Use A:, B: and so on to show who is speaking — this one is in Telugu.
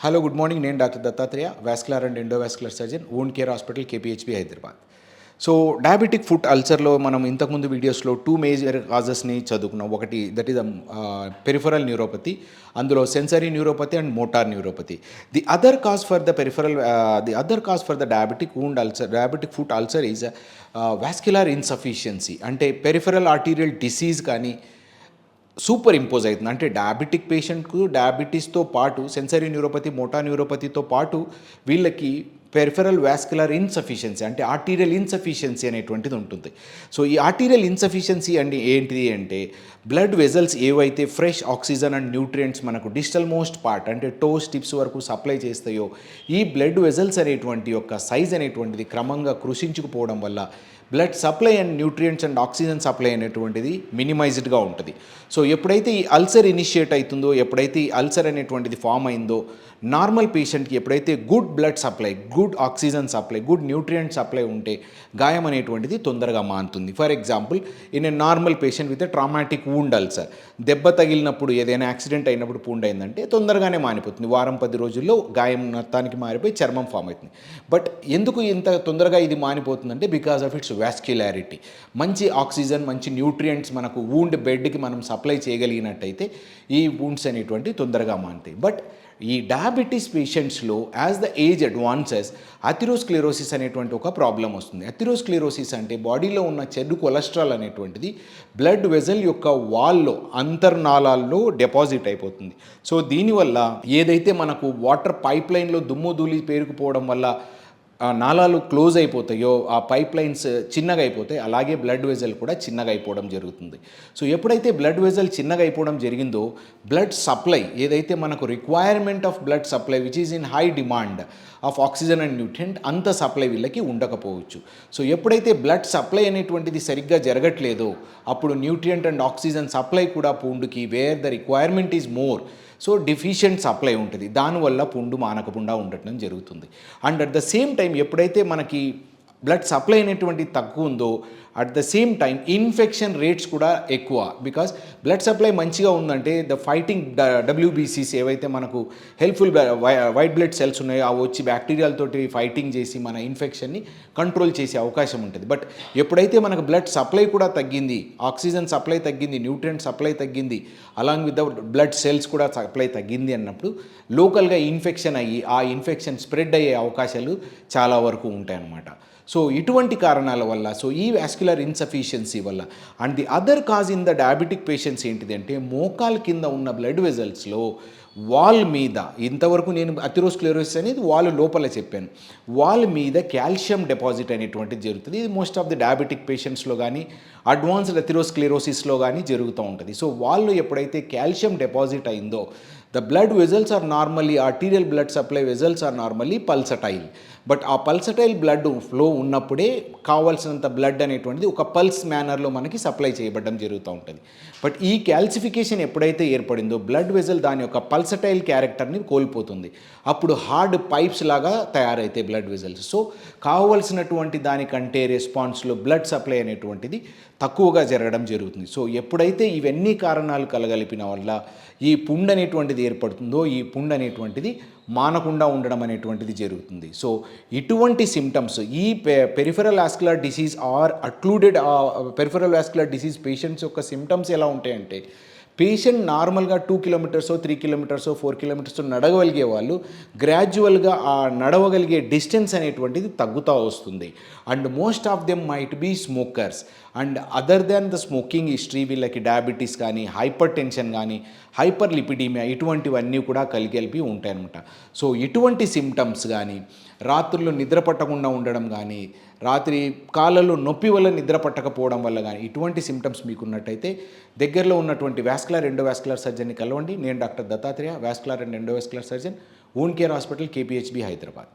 A: Hello good morning. నేను doctor Dattatreya, vascular and endovascular surgeon, wound care hospital, KPHB, Hyderabad. So diabetic foot అల్సర్లో మనం ఇంతకుముందు వీడియోస్లో 2 మేజర్ కాజెస్ని చదువుకున్నాం. ఒకటి దట్ ఈస్ పెరిఫరల్ న్యూరోపతి, అందులో sensory neuropathy and motor neuropathy. The other cause for the diabetic wound ulcer, diabetic foot ulcer is vascular insufficiency. అంటే పెరిఫరల్ ఆర్టీరియల్ డిసీజ్ కానీ సూపర్ ఇంపోజ్ అవుతుంది. అంటే డయాబెటిక్ పేషెంట్కు డయాబెటీస్తో పాటు సెన్సరీ న్యూరోపతి, మోటార్ న్యూరోపతితో పాటు వీళ్ళకి పెరిఫరల్ వాస్కులర్ ఇన్సఫిషియన్సీ, అంటే ఆర్టీరియల్ ఇన్సఫిషియన్సీ అనేటువంటిది ఉంటుంది. సో ఈ ఆర్టీరియల్ ఇన్సఫిషియన్సీ అంటే ఏంటిది అంటే బ్లడ్ వెజల్స్ ఏవైతే ఫ్రెష్ ఆక్సిజన్ అండ్ న్యూట్రియంట్స్ మనకు డిజిటల్ మోస్ట్ పార్ట్ అంటే టోస్ టిప్స్ వరకు సప్లై చేస్తాయో, ఈ బ్లడ్ వెజల్స్ అనేటువంటి యొక్క సైజ్ అనేటువంటిది క్రమంగా కృషించుకుపోవడం వల్ల blood supply and nutrients and oxygen supply అనేటువంటిది మినిమైజ్డ్గా ఉంటుంది. సో ఎప్పుడైతే ఈ అల్సర్ ఇనిషియేట్ అవుతుందో, ఎప్పుడైతే ఈ అల్సర్ అనేటువంటిది ఫామ్ అయిందో, నార్మల్ పేషెంట్కి ఎప్పుడైతే good blood supply, good oxygen supply, good nutrient supply ఉంటే గాయం అనేటువంటిది తొందరగా మానుతుంది. For example, in a normal patient with a traumatic wound ulcer, దెబ్బ తగిలినప్పుడు ఏదైనా యాక్సిడెంట్ అయినప్పుడు పుండ్ అయిందంటే తొందరగానే మానిపోతుంది. వారం 10 రోజుల్లో గాయం మొత్తానికి మారిపోయి చర్మం ఫామ్ అవుతుంది. బట్ ఎందుకు ఇంత తొందరగా ఇది మానిపోతుందంటే బికాస్ ఆఫ్ ఇట్స్ వాస్క్యులారిటీ. మంచి ఆక్సిజన్, మంచి న్యూట్రియంట్స్ మనకు వూండ్ బెడ్కి మనం సప్లై చేయగలిగినట్టయితే ఈ వూండ్స్ అనేటువంటి తొందరగా మానుతాయి. బట్ ఈ డయాబెటీస్ పేషెంట్స్లో as the age advances atherosclerosis అనేటువంటి ఒక ప్రాబ్లం వస్తుంది. అథెరోస్క్లెరోసిస్ అంటే బాడీలో ఉన్న చెడు కొలెస్ట్రాల్ అనేటువంటిది బ్లడ్ వెజల్ యొక్క వాల్లో, అంతర్నాళాల్లో డిపాజిట్ అయిపోతుంది. సో దీనివల్ల ఏదైతే మనకు వాటర్ పైప్ లైన్లో దుమ్ము ధూళి పేరుకుపోవడం వల్ల నాళాలు క్లోజ్ అయిపోతాయో, ఆ పైప్ లైన్స్ చిన్నగా అయిపోతాయి, అలాగే బ్లడ్ వెజల్ కూడా చిన్నగా అయిపోవడం జరుగుతుంది. సో ఎప్పుడైతే బ్లడ్ వెజల్ చిన్నగా అయిపోవడం జరిగిందో, బ్లడ్ సప్లై ఏదైతే మనకు requirement of blood supply which is in high demand of oxygen and nutrient, అంత సప్లై వీళ్ళకి ఉండకపోవచ్చు. సో ఎప్పుడైతే బ్లడ్ సప్లై అనేటువంటిది సరిగ్గా జరగట్లేదో, అప్పుడు న్యూట్రియంట్ అండ్ ఆక్సిజన్ సప్లై కూడా పుండుకి where the requirement is more, so deficient supply ఉంటుంది. దానివల్ల పుండు మానకుండా ఉండటం జరుగుతుంది. And at the same time ఎప్పుడైతే మనకి బ్లడ్ సప్లై అనేటువంటి తక్కువ ఉందో, at the same time infection rates కూడా ఎక్కువ. బికాస్ బ్లడ్ సప్లై మంచిగా ఉందంటే ద ఫైటింగ్ డబ్ల్యూబీసీస్ ఏవైతే మనకు హెల్ప్ఫుల్ వైట్ బ్లడ్ సెల్స్ ఉన్నాయో అవి వచ్చి బ్యాక్టీరియాలతోటి ఫైటింగ్ చేసి మన ఇన్ఫెక్షన్ని కంట్రోల్ చేసే అవకాశం ఉంటుంది. బట్ ఎప్పుడైతే మనకు బ్లడ్ సప్లై కూడా తగ్గింది, ఆక్సిజన్ సప్లై తగ్గింది, న్యూట్రియంట్ సప్లై తగ్గింది, along with the blood cells కూడా సప్లై తగ్గింది అన్నప్పుడు లోకల్గా ఇన్ఫెక్షన్ అయ్యి ఆ ఇన్ఫెక్షన్ స్ప్రెడ్ అయ్యే అవకాశాలు చాలా వరకు ఉంటాయి అన్నమాట. సో ఇటువంటి కారణాల వల్ల, సో ఈ వాస్క్యులర్ ఇన్సఫిషియన్సీ వల్ల. And the other cause in the diabetic patients ఏంటిది అంటే మోకాల్ కింద ఉన్న బ్లడ్ వెజల్స్లో వాల్ మీద, ఇంతవరకు నేను అథెరోస్క్లెరోసిస్ అనేది వాల్ లోపల చెప్పాను, వాల్ మీద కాల్షియం డిపాజిట్ అనేటువంటిది జరుగుతుంది. ఇది మోస్ట్ ఆఫ్ ది డయాబెటిక్ పేషెంట్స్లో కానీ అడ్వాన్స్డ్ అథెరోస్క్లెరోసిస్లో కానీ జరుగుతూ ఉంటుంది. సో వాళ్ళు ఎప్పుడైతే కాల్షియం డిపాజిట్ అయిందో, the blood vessels are normally, arterial blood supply vessels are normally pulsatile. But ఆ పల్సటైల్ బ్లడ్ ఫ్లో ఉన్నప్పుడే కావాల్సినంత బ్లడ్ అనేటువంటిది ఒక పల్స్ మేనర్లో మనకి సప్లై చేయబడడం జరుగుతూ ఉంటుంది. బట్ ఈ క్యాల్సిఫికేషన్ ఎప్పుడైతే ఏర్పడిందో బ్లడ్ వెజల్ దాని యొక్క పల్సటైల్ క్యారెక్టర్ని కోల్పోతుంది. అప్పుడు హార్డ్ పైప్స్ లాగా తయారైతాయి బ్లడ్ వెజల్స్. సో కావలసినటువంటి దానికంటే రెస్పాన్స్లో బ్లడ్ సప్లై అనేటువంటిది తక్కువగా జరగడం జరుగుతుంది. సో ఎప్పుడైతే ఇవన్నీ కారణాలు కలగలిపిన వల్ల ఈ పుండ్ అనేటువంటిది ఏర్పడుతుందో, ఈ పుండ్ అనేటువంటిది మానకుండా ఉండడం అనేటువంటిది జరుగుతుంది. సో ఇటువంటి సిమ్టమ్స్ ఈ peripheral vascular disease are అక్లూడెడ్ peripheral vascular disease patients యొక్క సిమ్టమ్స్ ఎలా ఉంటాయంటే, పేషెంట్ నార్మల్గా 2 కిలోమీటర్సో 3 కిలోమీటర్సో 4 కిలోమీటర్సో నడవగలిగే వాళ్ళు గ్రాడ్యువల్గా ఆ నడవగలిగే డిస్టెన్స్ అనేటువంటిది తగ్గుతూ వస్తుంది. And most of them might be smokers. And other than the smoking history వీళ్ళకి డయాబెటీస్ కానీ, హైపర్ టెన్షన్ కానీ, హైపర్ లిపిడీమియా ఇటువంటివన్నీ కూడా కలిపి ఉంటాయన్నమాట. సో ఇటువంటి సిమ్టమ్స్ కానీ, రాత్రుల్లో నిద్ర పట్టకుండా ఉండడం కానీ, రాత్రి కాళ్ళలో నొప్పి వల్ల నిద్ర పట్టకపోవడం వల్ల కానీ ఇటువంటి సిమ్టమ్స్ మీకున్నట్టయితే దగ్గరలో ఉన్నటువంటి వాస్కులర్ ఎండోవాస్కులర్ సర్జన్ని కలవండి. నేను doctor Dattatreya, vascular and endovascular surgeon, wound care hospital, KPHB, Hyderabad.